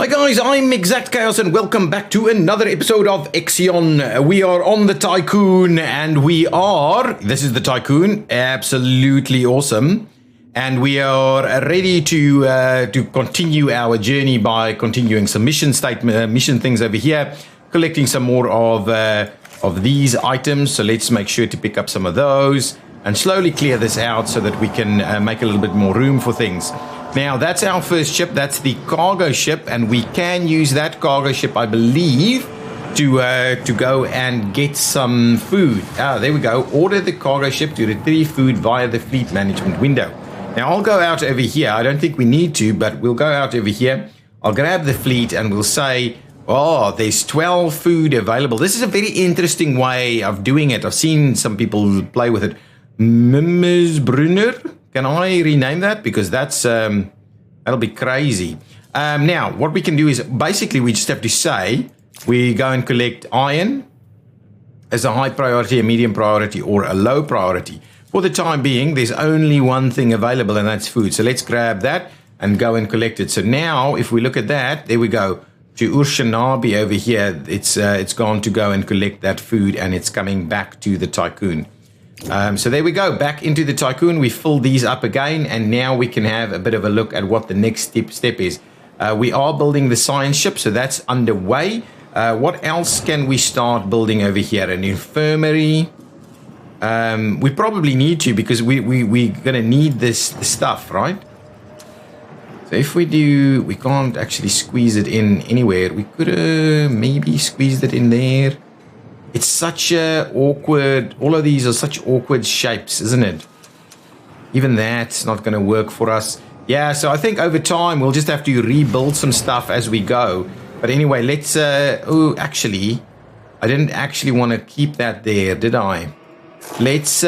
Hi guys, I'm ExactChaos and welcome back to another episode of Ixion. We are on the Tycoon and this is the Tycoon, absolutely awesome. And we are ready to continue our journey by continuing some mission things over here, collecting some more of these items. So let's make sure to pick up some of those and slowly clear this out so that we can make a little bit more room for things. Now, that's our first ship. That's the cargo ship, and we can use that cargo ship, I believe, to go and get some food. There we go. Order the cargo ship to retrieve food via the fleet management window. Now, I'll go out over here. I don't think we need to, but we'll go out over here. I'll grab the fleet, and we'll say, oh, there's 12 food available. This is a very interesting way of doing it. I've seen some people play with it. Ms. Brunner? Can I rename that? Because that's that'll be crazy. Now, what we can do is basically we just have to say we go and collect iron as a high priority, a medium priority, or a low priority. For the time being, there's only one thing available, and that's food. So let's grab that and go and collect it. So now, if we look at that, there we go. To Urshanabi over here, it's gone to go and collect that food, and it's coming back to the Tycoon. So there we go, back into the Tycoon. We fill these up again, and now we can have a bit of a look at what the next step is. We are building the science ship, so that's underway. What else can we start building over here? An infirmary. We probably need to, because we're going to need this stuff, right? So if we do, we can't actually squeeze it in anywhere. We could maybe squeeze it in there. It's such a awkward, all of these are such awkward shapes, isn't it? Even that's not going to work for us. Yeah, so I think over time we'll just have to rebuild some stuff as we go. But anyway, let's, actually, I didn't actually want to keep that there, did I? Let's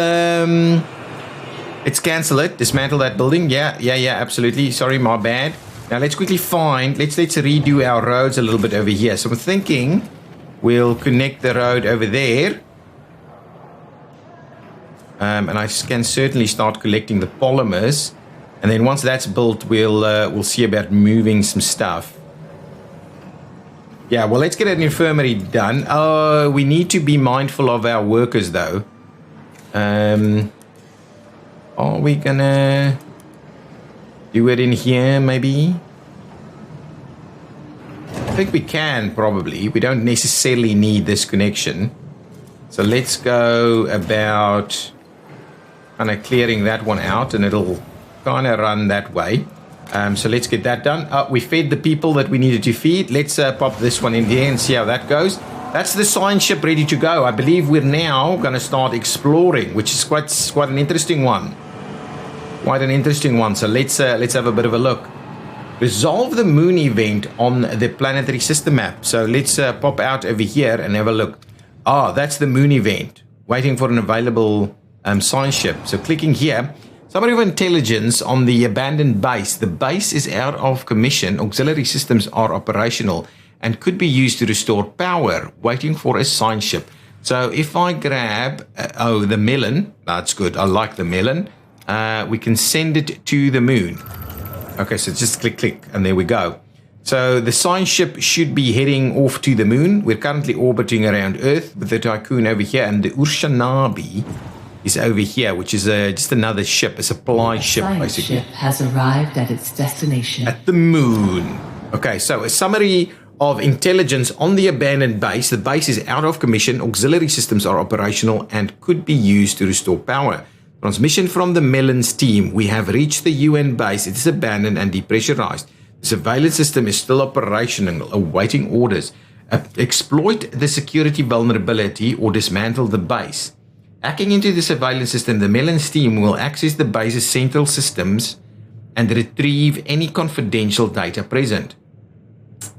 cancel it, dismantle that building. Yeah, absolutely. Sorry, my bad. Now let's quickly let's redo our roads a little bit over here. So I'm thinking we'll connect the road over there. And I can certainly start collecting the polymers. And then once that's built, we'll see about moving some stuff. Yeah, well, let's get an infirmary done. We need to be mindful of our workers, though. Are we gonna do it in here, maybe? I think we can, probably. We don't necessarily need this connection. So let's go about kind of clearing that one out, and it'll kind of run that way. So let's get that done. We fed the people that we needed to feed. Let's pop this one in there and see how that goes. That's the science ship ready to go. I believe we're now going to start exploring, which is quite an interesting one. Quite an interesting one. So let's have a bit of a look. Resolve the moon event on the planetary system map. So let's pop out over here and have a look. That's the moon event. Waiting for an available science ship. So clicking here. Summary of intelligence on the abandoned base. The base is out of commission. Auxiliary systems are operational and could be used to restore power. Waiting for a science ship. So if I grab, the melon. That's good. I like the melon. We can send it to the moon. Okay, so just click, and there we go. So the science ship should be heading off to the moon. We're currently orbiting around Earth with the Tycoon over here, and the Urshanabi is over here, which is just another ship, a supply ship, basically. The ship has arrived at its destination. At the moon. Okay, so a summary of intelligence on the abandoned base. The base is out of commission. Auxiliary systems are operational and could be used to restore power. Transmission from the Melons team. We have reached the UN base. It is abandoned and depressurized. The surveillance system is still operational, awaiting orders. Exploit the security vulnerability or dismantle the base. Hacking into the surveillance system, the Melons team will access the base's central systems and retrieve any confidential data present.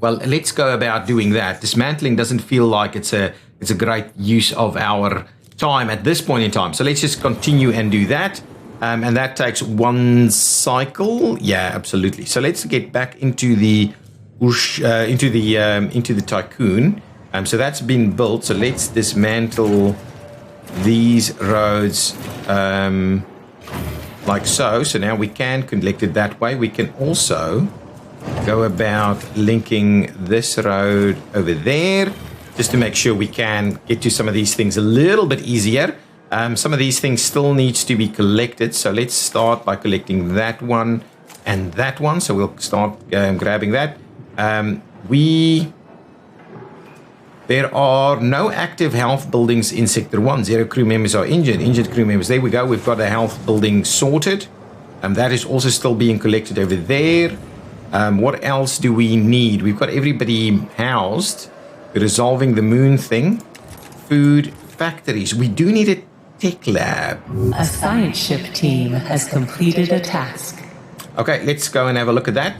Well, let's go about doing that. Dismantling doesn't feel like it's a great use of our time at this point in time. So let's just continue and do that. And that takes one cycle. Yeah, absolutely. So let's get back into the Tycoon. So that's been built. So let's dismantle these roads like so. So now we can collect it that way. We can also go about linking this road over there, just to make sure we can get to some of these things a little bit easier. Some of these things still needs to be collected, so let's start by collecting that one and that one. So we'll start grabbing that. There are no active health buildings in Sector 1. 0 crew members are injured. Injured crew members. There we go. We've got a health building sorted. That is also still being collected over there. What else do we need? We've got everybody housed. We're resolving the moon thing. Food, factories. We do need a tech lab. A science ship team has completed a task. Okay, let's go and have a look at that.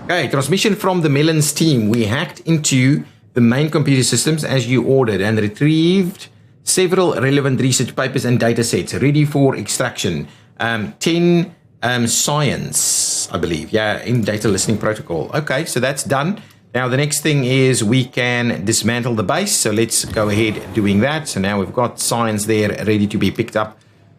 Okay, transmission from the Melons team. We hacked into the main computer systems as you ordered and retrieved several relevant research papers and data sets ready for extraction. 10 science, I believe. Yeah, in data listening protocol. Okay, so that's done. Now the next thing is we can dismantle the base. So let's go ahead doing that. So now we've got science there ready to be picked up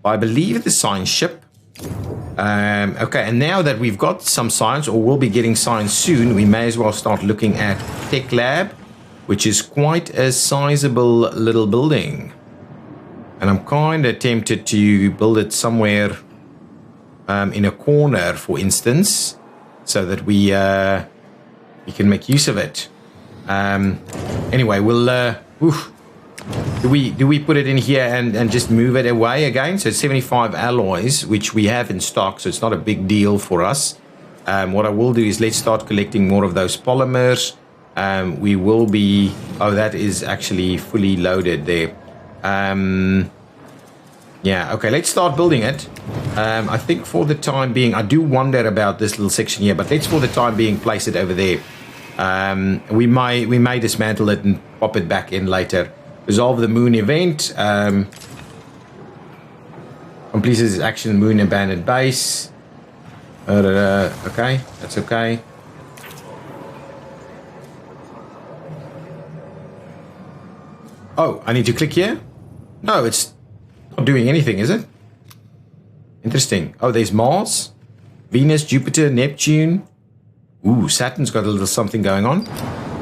by, I believe, the science ship. Okay, and now that we've got some science, or we'll be getting science soon, we may as well start looking at Tech Lab, which is quite a sizable little building. And I'm kind of tempted to build it somewhere in a corner, for instance, so that we can make use of it. Anyway, we'll... Do we put it in here and just move it away again? So it's 75 alloys, which we have in stock, so it's not a big deal for us. What I will do is let's start collecting more of those polymers. We will be... Oh, that is actually fully loaded there. Yeah, okay, let's start building it. I think for the time being, I do wonder about this little section here, but let's for the time being place it over there. We may dismantle it and pop it back in later. Resolve the moon event. Completes this action, moon abandoned base. Okay, that's okay. Oh, I need to click here? No, it's not doing anything, is it? Interesting. Oh, there's Mars, Venus, Jupiter, Neptune. Ooh, Saturn's got a little something going on.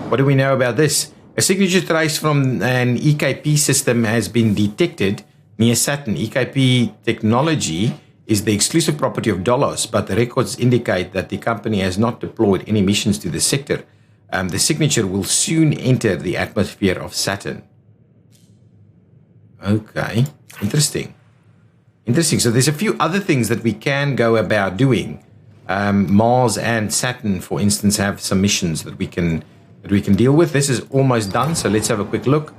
What do we know about this? A signature trace from an EKP system has been detected near Saturn. EKP technology is the exclusive property of Dolos, but the records indicate that the company has not deployed any missions to the sector. The signature will soon enter the atmosphere of Saturn. Okay, interesting. Interesting. So there's a few other things that we can go about doing. Mars and Saturn, for instance, have some missions that we can deal with. This is almost done, so let's have a quick look.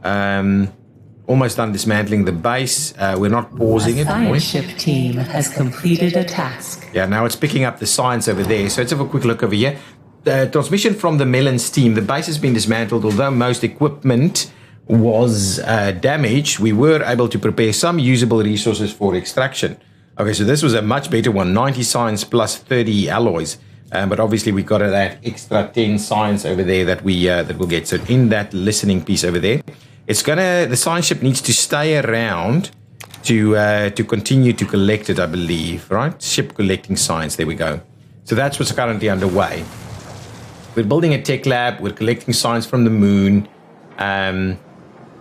Almost done dismantling the base. We're not pausing it. The science ship team has completed a task. Yeah, now it's picking up the science over there. So let's have a quick look over here. Transmission from the Melons team. The base has been dismantled, although most equipment was damaged. We were able to prepare some usable resources for extraction. Okay, so this was a much better one. 90 science plus 30 alloys. But obviously we got that extra 10 science over there that we'll get. So in that listening piece over there, the science ship needs to stay around to continue to collect it, I believe, right? Ship collecting science. There we go. So that's what's currently underway. We're building a tech lab. We're collecting science from the moon, and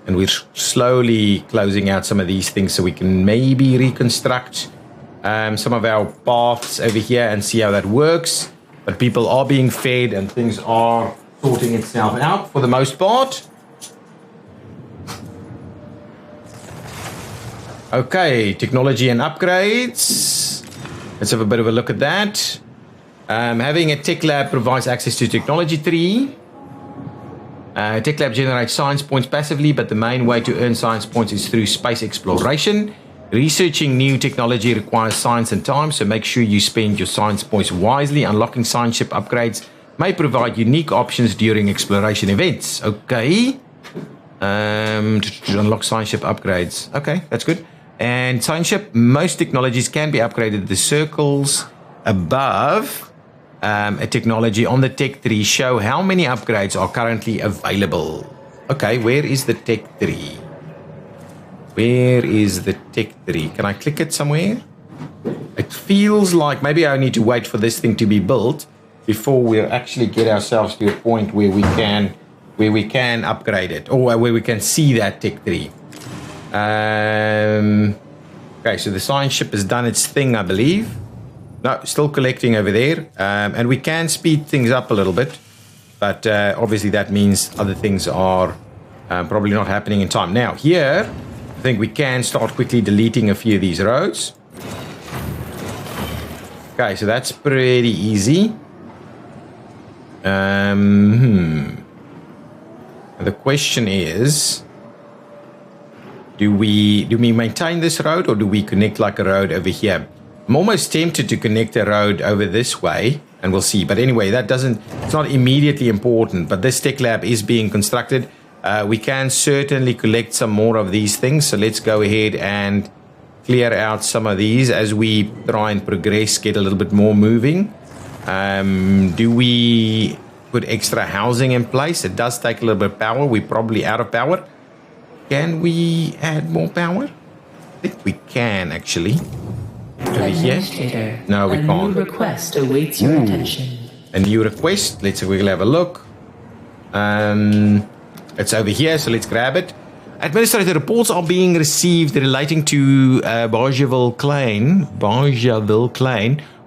we're slowly closing out some of these things so we can maybe reconstruct some of our paths over here and see how that works. But people are being fed and things are sorting itself out for the most part. Okay, technology and upgrades. Let's have a bit of a look at that. Having a tech lab provides access to technology tree. Tech lab generates science points passively, but the main way to earn science points is through space exploration. Researching new technology requires science and time, so make sure you spend your science points wisely. Unlocking science ship upgrades may provide unique options during exploration events. Okay. To unlock science ship upgrades. Okay, that's good. And science ship, most technologies can be upgraded. The circles above a technology on the tech tree show how many upgrades are currently available. Okay, where is the tech tree? Where is the tech tree? Can I click it somewhere? It feels like maybe I need to wait for this thing to be built before we actually get ourselves to a point where we can upgrade it, or where we can see that Tech 3. Okay, so the science ship has done its thing, I believe. No, still collecting over there. And we can speed things up a little bit, but obviously that means other things are probably not happening in time. Now, here, I think we can start quickly deleting a few of these roads. Okay, so that's pretty easy. The question is, do we maintain this road, or do we connect like a road over here? I'm almost tempted to connect a road over this way, and we'll see. But anyway, it's not immediately important, but this tech lab is being constructed. We can certainly collect some more of these things, so let's go ahead and clear out some of these as we try and progress, get a little bit more moving. Do we put extra housing in place? It does take a little bit of power. We're probably out of power. Can we add more power? I think we can, actually. Over here? No, we can't. A new request awaits your attention. A new request. We'll have a look. It's over here, so let's grab it. Administrator, reports are being received relating to Bargeville Klein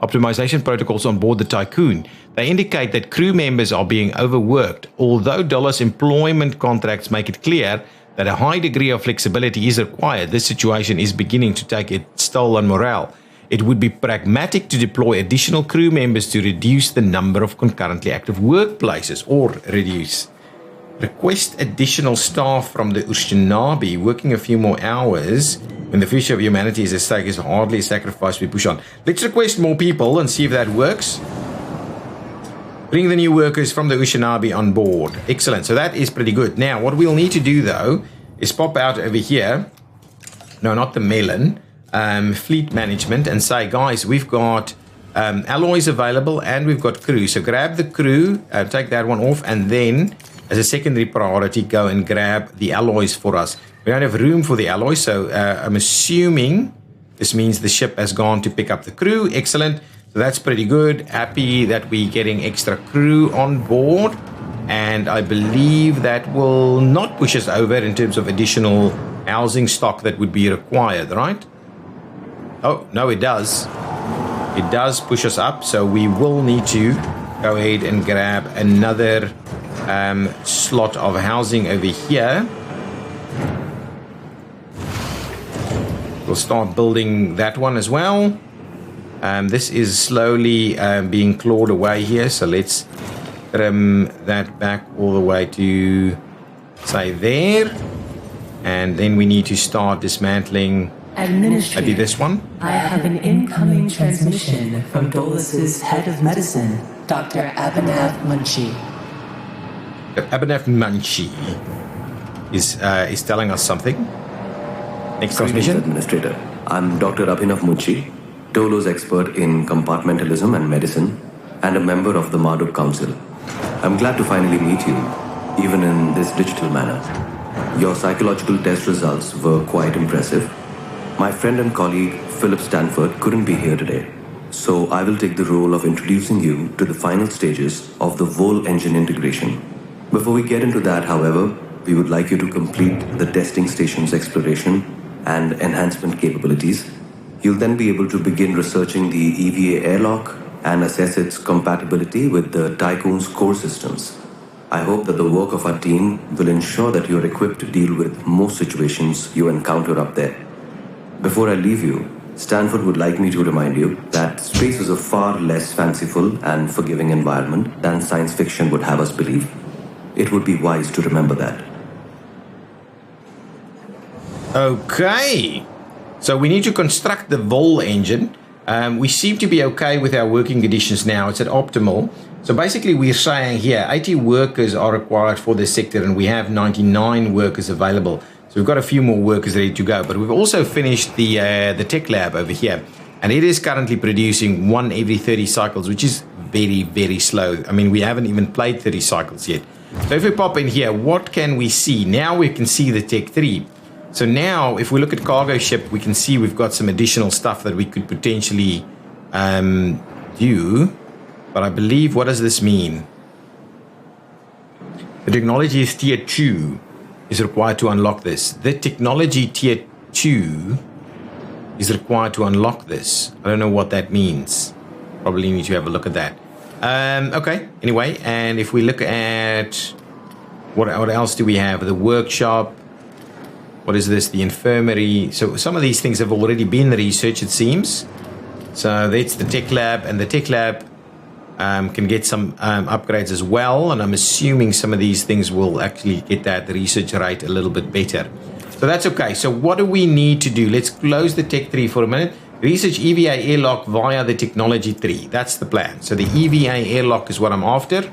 optimization protocols on board the Tycoon. They indicate that crew members are being overworked, although Dollar's employment contracts make it clear that a high degree of flexibility is required. This situation is beginning to take its toll on morale. It would be pragmatic to deploy additional crew members to reduce the number of concurrently active workplaces, or request additional staff from the Ushinabi, working a few more hours when the future of humanity is at stake is hardly a sacrifice we push on. Let's request more people and see if that works. Bring the new workers from the Ushinabi on board. Excellent. So that is pretty good. Now, what we'll need to do, though, is pop out over here. No, not the melon. Fleet management, and say, guys, we've got alloys available and we've got crew. So grab the crew, take that one off, and then as a secondary priority, go and grab the alloys for us. We don't have room for the alloys, so I'm assuming this means the ship has gone to pick up the crew. Excellent. So that's pretty good. Happy that we're getting extra crew on board. And I believe that will not push us over in terms of additional housing stock that would be required, right? Oh, no, it does. It does push us up, so we will need to go ahead and grab another slot of housing over here. We'll start building that one as well. This is slowly being clawed away here, so let's trim that back all the way to, say, there. And then we need to start dismantling maybe this one. I have an incoming transmission from Dolus's head of medicine, Dr. Abhinav Munshi. Abhinav Munshi is telling us something. Next transmission. Administrator. I'm Dr. Abhinav Munshi, Dolo's expert in compartmentalism and medicine, and a member of the Marduk Council. I'm glad to finally meet you, even in this digital manner. Your psychological test results were quite impressive. My friend and colleague, Philip Stanford, couldn't be here today, so I will take the role of introducing you to the final stages of the Vol engine integration. Before we get into that, however, we would like you to complete the testing station's exploration and enhancement capabilities. You'll then be able to begin researching the EVA airlock and assess its compatibility with the Tycoon's core systems. I hope that the work of our team will ensure that you're equipped to deal with most situations you encounter up there. Before I leave you, Stanford would like me to remind you that space is a far less fanciful and forgiving environment than science fiction would have us believe. It would be wise to remember that. Okay. So we need to construct the Vol engine. We seem to be okay with our working conditions now. It's at optimal. So basically we're saying here 80 workers are required for this sector, and we have 99 workers available. So we've got a few more workers ready to go. But we've also finished the tech lab over here, and it is currently producing 1 every 30 cycles, which is very, very slow. I mean, we haven't even played 30 cycles yet. So if we pop in here, what can we see? Now we can see the Tech 3. So now if we look at cargo ship, we can see we've got some additional stuff that we could potentially do. But I believe, what does this mean? The technology is tier 2 is required to unlock this. The technology tier 2 is required to unlock this. I don't know what that means. Probably need to have a look at that. Okay, anyway, and if we look at what else do we have? The workshop. What is this? The infirmary. So some of these things have already been researched, it seems. So that's the tech lab, and the tech lab can get some upgrades as well. And I'm assuming some of these things will actually get that research rate a little bit better. So that's okay. So what do we need to do? Let's close the tech 3 for a minute. Research EVA airlock via the technology 3. That's the plan. So the EVA airlock is what I'm after.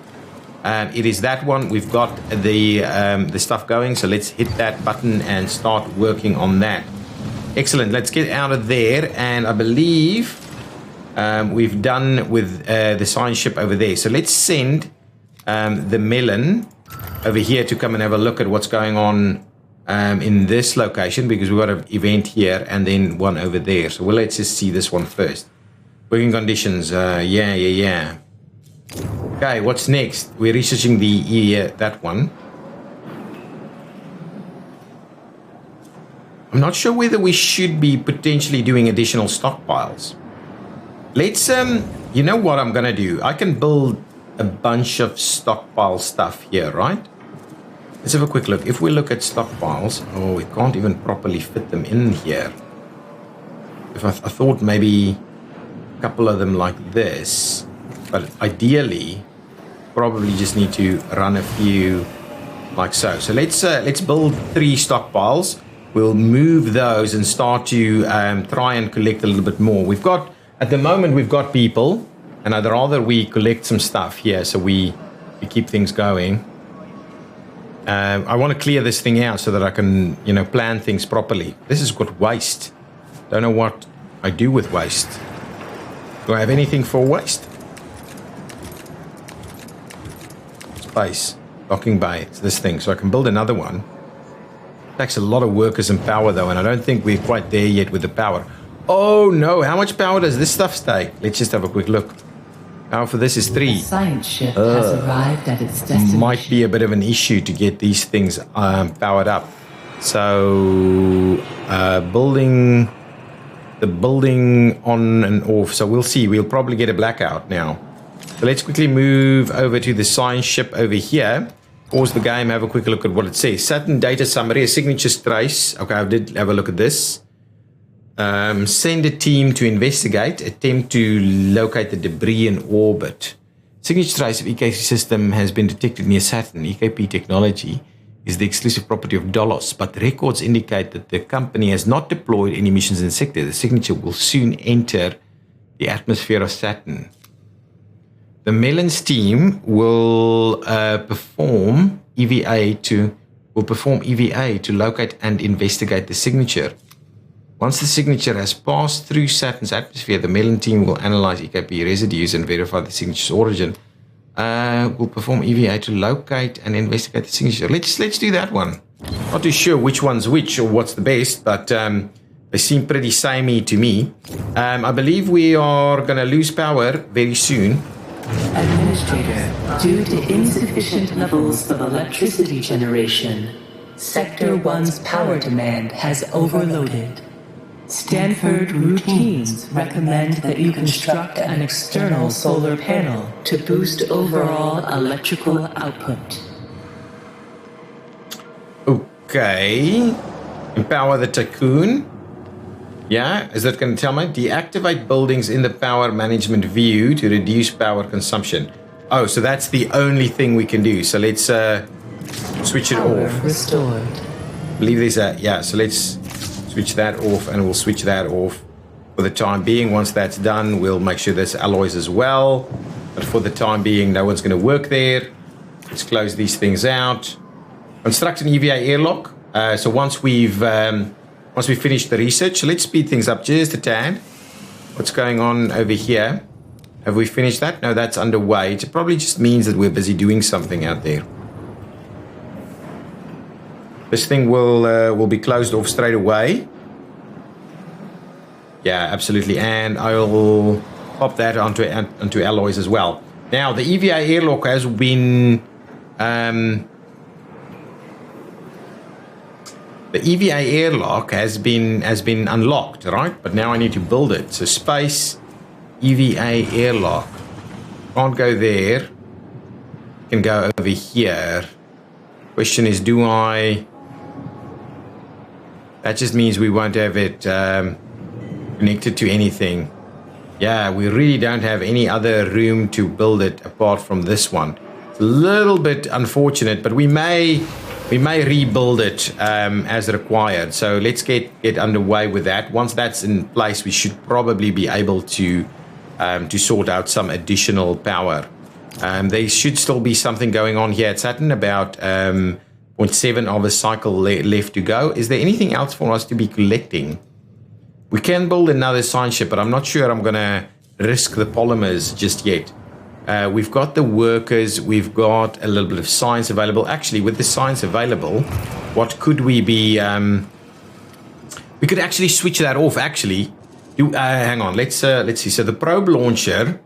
It is that one. We've got the stuff going. So let's hit that button and start working on that. Excellent. Let's get out of there. And I believe we've done with the science ship over there. So let's send the Melon over here to come and have a look at what's going on in this location, because we've got an event here and then one over there. So let's just see this one first. Working conditions. Yeah. Okay, what's next? We're researching that one. I'm not sure whether we should be potentially doing additional stockpiles. Let's, you know what I'm going to do? I can build a bunch of stockpile stuff here, right? Let's have a quick look. If we look at stockpiles, we can't even properly fit them in here. If I thought maybe a couple of them like this, but ideally, probably just need to run a few like so. So let's build 3 stockpiles. We'll move those and start to try and collect a little bit more. At the moment, we've got people, and I'd rather we collect some stuff here so we keep things going. I want to clear this thing out so that I can, plan things properly. This has got waste. Don't know what I do with waste. Do I have anything for waste? Space. Docking bay. It's this thing. So I can build another one. It takes a lot of workers and power, though, and I don't think we're quite there yet with the power. Oh, no. How much power does this stuff take? Let's just have a quick look. Power for this is 3. The science ship has arrived at its destination. Might be a bit of an issue to get these things powered up. So, building on and off. So we'll see. We'll probably get a blackout now. So let's quickly move over to the science ship over here. Pause the game, have a quick look at what it says. Saturn data summary, a signature trace. Okay, I did have a look at this. Send a team to investigate, attempt to locate the debris in orbit. Signature trace of EKP system has been detected near Saturn. EKP technology is the exclusive property of Dolos, but records indicate that the company has not deployed any missions in the sector. The signature will soon enter the atmosphere of Saturn. The Melon's team will perform EVA to locate and investigate the signature. Once the signature has passed through Saturn's atmosphere, the Melon team will analyze EKP residues and verify the signature's origin. Will perform EVA to locate and investigate the signature. Let's do that one. Not too sure which one's which or what's the best, but they seem pretty samey to me. I believe we are going to lose power very soon. Administrator, due to insufficient levels of electricity generation, Sector 1's power demand has overloaded. Stanford routines recommend that you construct an external solar panel to boost overall electrical output. Okay. Empower the tycoon. Yeah, is that going to tell me? Deactivate buildings in the power management view to reduce power consumption. Oh, so that's the only thing we can do. So let's switch it Power off. restored. I believe there's a, yeah, so let's switch that off and we'll switch that off for the time being. Once that's done, we'll make sure there's alloys as well. But for the time being, no one's going to work there. Let's close these things out. Construct an EVA airlock. So once we finish the research, let's speed things up just a tad. What's going on over here? Have we finished that? No, that's underway. It probably just means that we're busy doing something out there. This thing will be closed off straight away. Yeah, absolutely. And I'll pop that onto alloys as well. Now, the EVA airlock has been... the EVA airlock has been unlocked, right? But now I need to build it. So space, EVA airlock. Can't go there. Can go over here. Question is, do I... That just means we won't have it connected to anything. Yeah, we really don't have any other room to build it apart from this one. It's a little bit unfortunate, but we may rebuild it as required. So let's get underway with that. Once that's in place, we should probably be able to sort out some additional power. There should still be something going on here at Saturn, about 0.7 of a cycle left to go. Is there anything else for us to be collecting? We can build another science ship, but I'm not sure I'm going to risk the polymers just yet. We've got the workers, we've got a little bit of science available. Actually, with the science available, what could we be... we could actually switch that off, actually. Hang on, let's see. So the probe launcher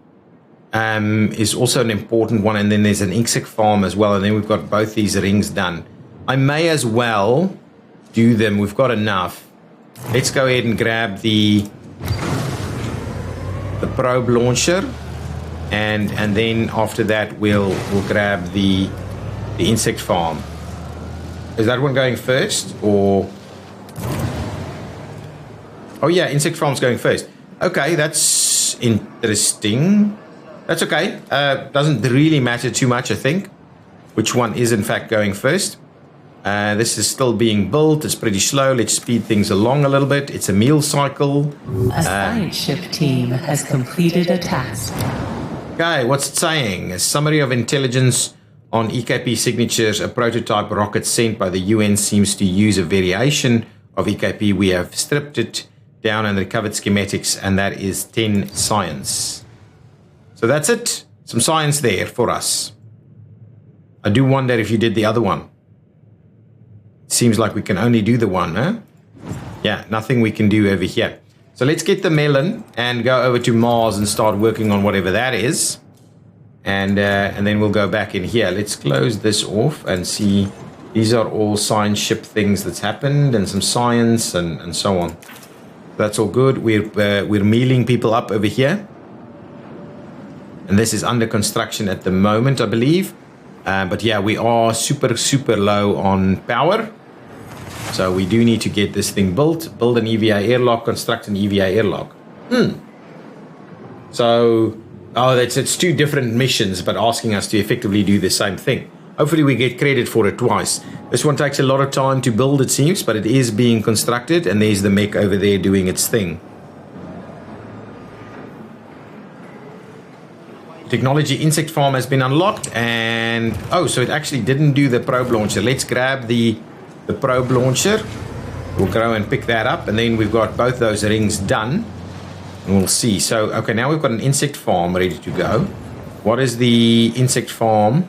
is also an important one, and then there's an insect farm as well, and then we've got both these rings done. I may as well do them. We've got enough. Let's go ahead and grab the probe launcher, and then after that we'll grab the insect farm. Is that one going first, or? Oh yeah, insect farm's going first. Okay, that's interesting. That's okay. Doesn't really matter too much, I think, which one is in fact going first. This is still being built. It's pretty slow. Let's speed things along a little bit. It's a meal cycle. A science ship team has completed a task. Okay, what's it saying? A summary of intelligence on EKP signatures. A prototype rocket sent by the UN seems to use a variation of EKP. We have stripped it down and recovered schematics, and that is 10 science. So that's it. Some science there for us. I do wonder if you did the other one. Seems like we can only do the one, huh? Yeah, nothing we can do over here. So let's get the melon and go over to Mars and start working on whatever that is. And then we'll go back in here. Let's close this off and see. These are all science ship things that's happened, and some science and so on. That's all good. We're mealing people up over here. And this is under construction at the moment, I believe. But yeah, we are super low on power. So we do need to get this thing built. Build an EVA airlock, construct an EVA airlock. So, it's two different missions, but asking us to effectively do the same thing. Hopefully we get credit for it twice. This one takes a lot of time to build, it seems, but it is being constructed, and there's the mech over there doing its thing. Technology insect farm has been unlocked, and so it actually didn't do the probe launcher. Let's grab the probe launcher. We'll go and pick that up, and then we've got both those rings done, and we'll see. So okay, now we've got an insect farm ready to go. What is the insect farm?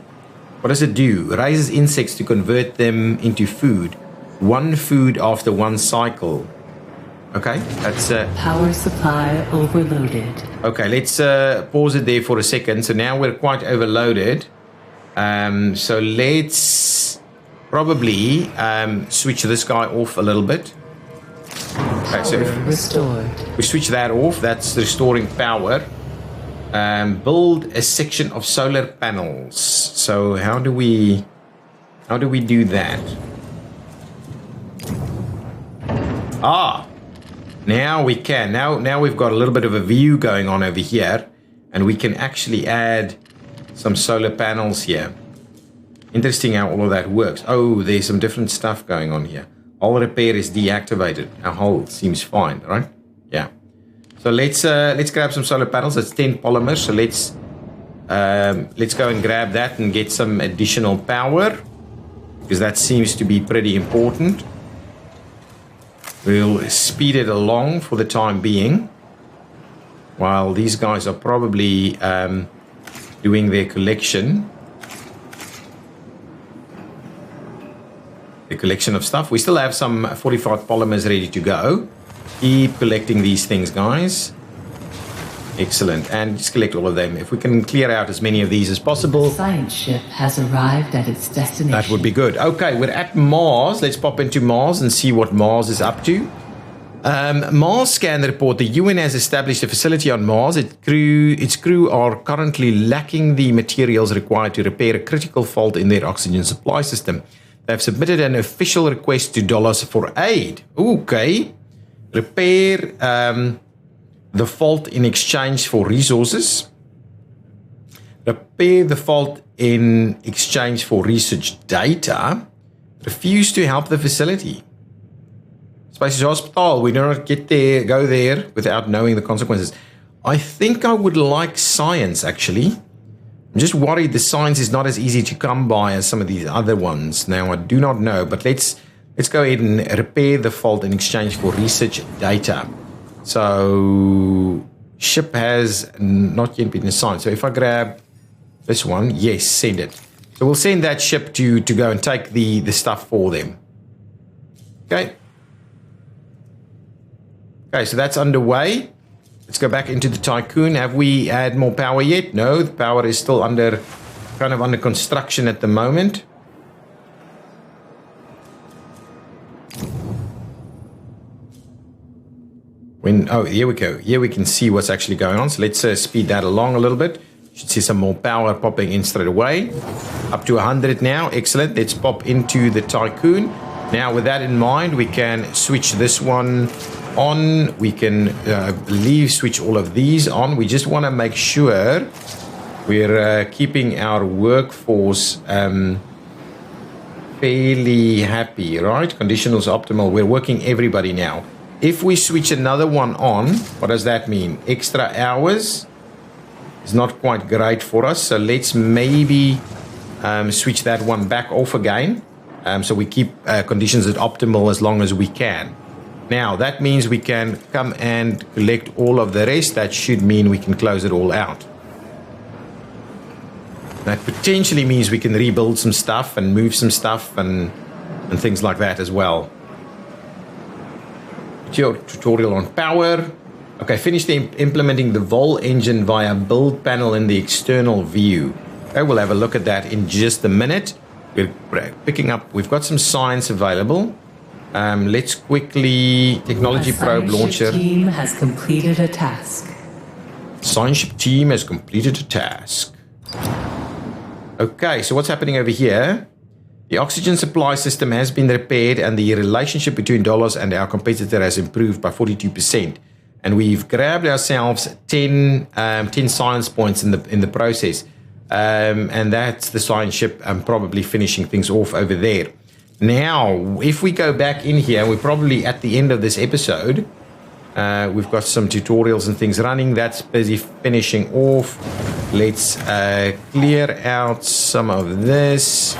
What does it do? Raises insects to convert them into food. One food after one cycle. Okay, that's Power supply overloaded. Okay, let's pause it there for a second. So now we're quite overloaded. So let's probably switch this guy off a little bit. Okay, so if Restored. we switch that off, that's restoring power. Build a section of solar panels. So how do we do that? Now we can. Now we've got a little bit of a view going on over here, and we can actually add some solar panels here. Interesting how all of that works. Oh, there's some different stuff going on here. Hull repair is deactivated. Our hull seems fine, right? Yeah. So let's grab some solar panels. That's 10 polymers. So let's go and grab that and get some additional power, because that seems to be pretty important. We'll speed it along for the time being, while these guys are probably doing their collection. The collection of stuff. We still have some 45 polymers ready to go. Keep collecting these things, guys. Excellent. And just collect all of them. If we can clear out as many of these as possible, The science ship has arrived at its destination. that would be good. Okay, we're at Mars. Let's pop into Mars and see what Mars is up to. Mars scan report. The UN has established a facility on Mars. Its crew are currently lacking the materials required to repair a critical fault in their oxygen supply system. They've submitted an official request to dollars for aid. Okay. Repair the fault in exchange for resources. Repair the fault in exchange for research data. Refuse to help the facility. Space Hospital, we do not go there without knowing the consequences. I think I would like science, actually. I'm just worried the science is not as easy to come by as some of these other ones. Now, I do not know, but let's go ahead and repair the fault in exchange for research data. So, ship has not yet been assigned. So if I grab this one, yes, send it. So we'll send that ship to go and take the stuff for them. Okay. Okay, so that's underway. Let's go back into the Tycoon. Have we had more power yet? No, the power is still under construction at the moment. Here we go. Here we can see what's actually going on. So let's speed that along a little bit. Should see some more power popping in straight away. Up to 100 now. Excellent. Let's pop into the Tycoon. Now, with that in mind, we can switch this one on. We can switch all of these on. We just want to make sure we're keeping our workforce fairly happy, right? Conditionals optimal. We're working everybody now. If we switch another one on, what does that mean? Extra hours is not quite great for us. So let's maybe switch that one back off again. So we keep conditions at optimal as long as we can. Now, that means we can come and collect all of the rest. That should mean we can close it all out. That potentially means we can rebuild some stuff and move some stuff and things like that as well. Tutorial on power. Okay, finish implementing the Vol engine via build panel in the external view. Okay, we'll have a look at that in just a minute. We're picking up, we've got some science available. Let's quickly, technology probe launcher. The science ship team has completed a task. Science ship team has completed a task. Okay, so what's happening over here? The oxygen supply system has been repaired and the relationship between dollars and our competitor has improved by 42%. And we've grabbed ourselves 10 science points in the process. And that's the science ship probably finishing things off over there. Now, if we go back in here, we're probably at the end of this episode. We've got some tutorials and things running. That's busy finishing off. Let's clear out some of this.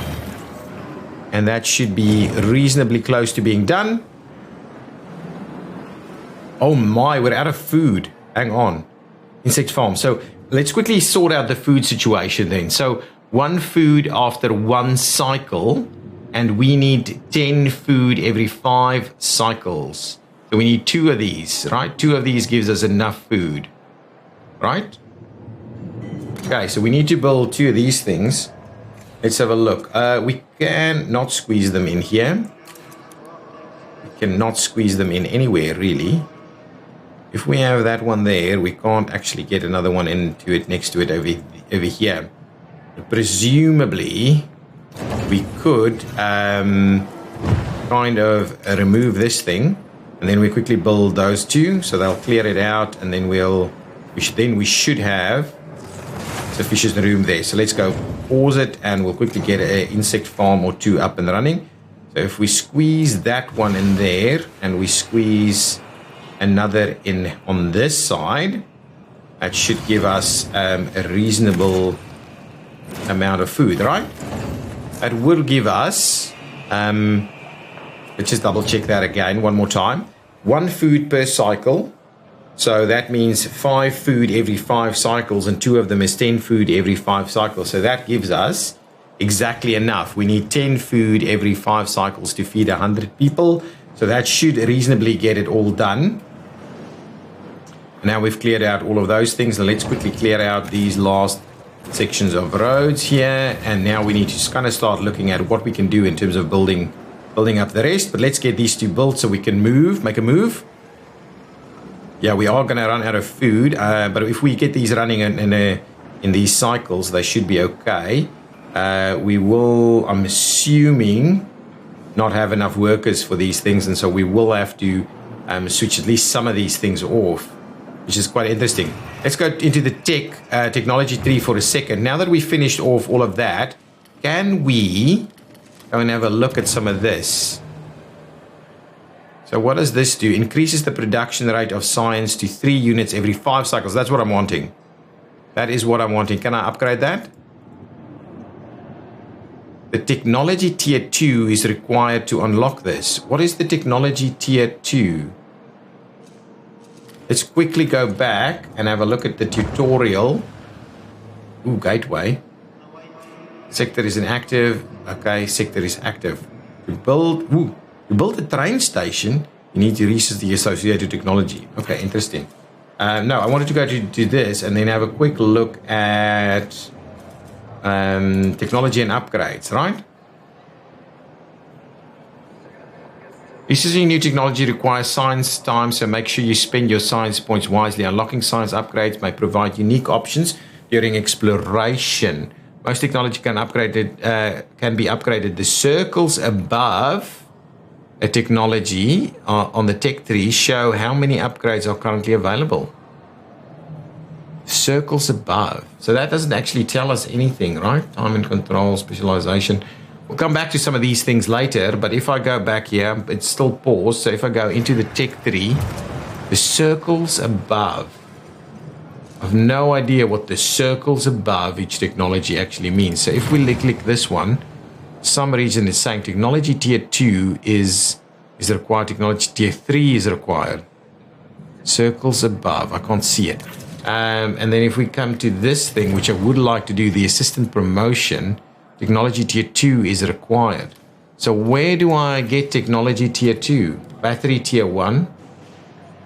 And that should be reasonably close to being done. Oh my, we're out of food. Hang on. Insect farm. So let's quickly sort out the food situation then. So 1 food after 1 cycle. And we need 10 food every 5 cycles. So we need 2 of these, right? 2 of these gives us enough food. Right? Okay, so we need to build 2 of these things. Let's have a look. We can not squeeze them in here. We cannot squeeze them in anywhere, really. If we have that one there, we can't actually get another one into it next to it over here. But presumably, we could kind of remove this thing, and then we quickly build those 2, so they'll clear it out, and then we should have sufficient room there. So let's go pause it and we'll quickly get an insect farm or 2 up and running. So if we squeeze that one in there and we squeeze another in on this side, that should give us a reasonable amount of food, right? That will give us, let's just double check that again one more time. 1 food per cycle. So that means 5 food every 5 cycles, and 2 of them is 10 food every 5 cycles. So that gives us exactly enough. We need 10 food every 5 cycles to feed 100 people. So that should reasonably get it all done. Now we've cleared out all of those things. Now let's quickly clear out these last sections of roads here. And now we need to kind of start looking at what we can do in terms of building up the rest. But let's get these two built so we can make a move. Yeah, we are going to run out of food. But if we get these running in these cycles, they should be okay. We will, I'm assuming, not have enough workers for these things. And so we will have to switch at least some of these things off, which is quite interesting. Let's go into the technology tree for a second. Now that we've finished off all of that, can we go and have a look at some of this? So what does this do? Increases the production rate of science to 3 units every 5 cycles. That's what I'm wanting. That is what I'm wanting. Can I upgrade that? The technology tier 2 is required to unlock this. What is the technology tier 2? Let's quickly go back and have a look at the tutorial. Ooh, gateway. Sector is inactive. Okay, sector is active. To build a train station, you need to research the associated technology. Okay, interesting. No, I wanted to go to this and then have a quick look at technology and upgrades, right? Researching new technology requires science time, so make sure you spend your science points wisely. Unlocking science upgrades may provide unique options during exploration. Most technology can be upgraded. The circles above a technology on the tech tree show how many upgrades are currently available. Circles above. So that doesn't actually tell us anything, right? Time and control, specialization. We'll come back to some of these things later, but if I go back here, it's still paused. So if I go into the tech tree, the circles above, I have no idea what the circles above each technology actually means. So if we click this one, some reason is saying technology tier 2 is required, technology tier 3 is required. Circles above, I can't see it. And then if we come to this thing, which I would like to do, the assistant promotion, technology tier 2 is required. So where do I get technology tier 2? Battery tier 1.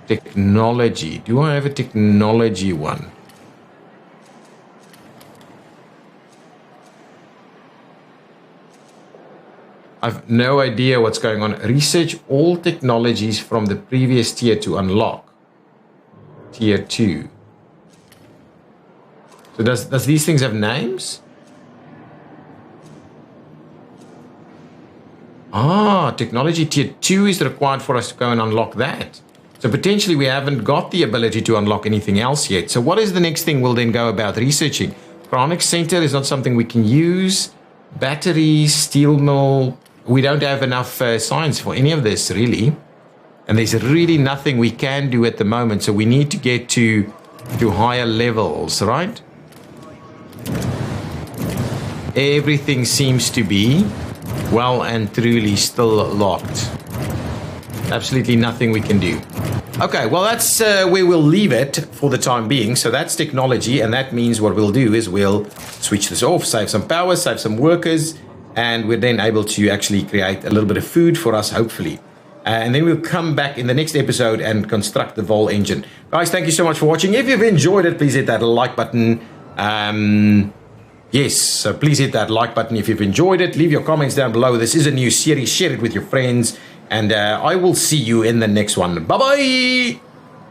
Technology. Do I have a technology one? I've no idea what's going on. Research all technologies from the previous tier to unlock. Tier 2. So does these things have names? Technology tier 2 is required for us to go and unlock that. So potentially we haven't got the ability to unlock anything else yet. So what is the next thing we'll then go about researching? Chronic Center is not something we can use. Batteries, steel mill. We don't have enough science for any of this, really. And there's really nothing we can do at the moment. So we need to get to higher levels, right? Everything seems to be well and truly still locked. Absolutely nothing we can do. Okay, well, that's where we'll leave it for the time being. So that's technology, and that means what we'll do is we'll switch this off, save some power, save some workers, and we're then able to actually create a little bit of food for us, hopefully. And then we'll come back in the next episode and construct the Vol engine. Guys, thank you so much for watching. If you've enjoyed it, please hit that like button. Yes, so please hit that like button if you've enjoyed it. Leave your comments down below. This is a new series. Share it with your friends. And I will see you in the next one. Bye-bye.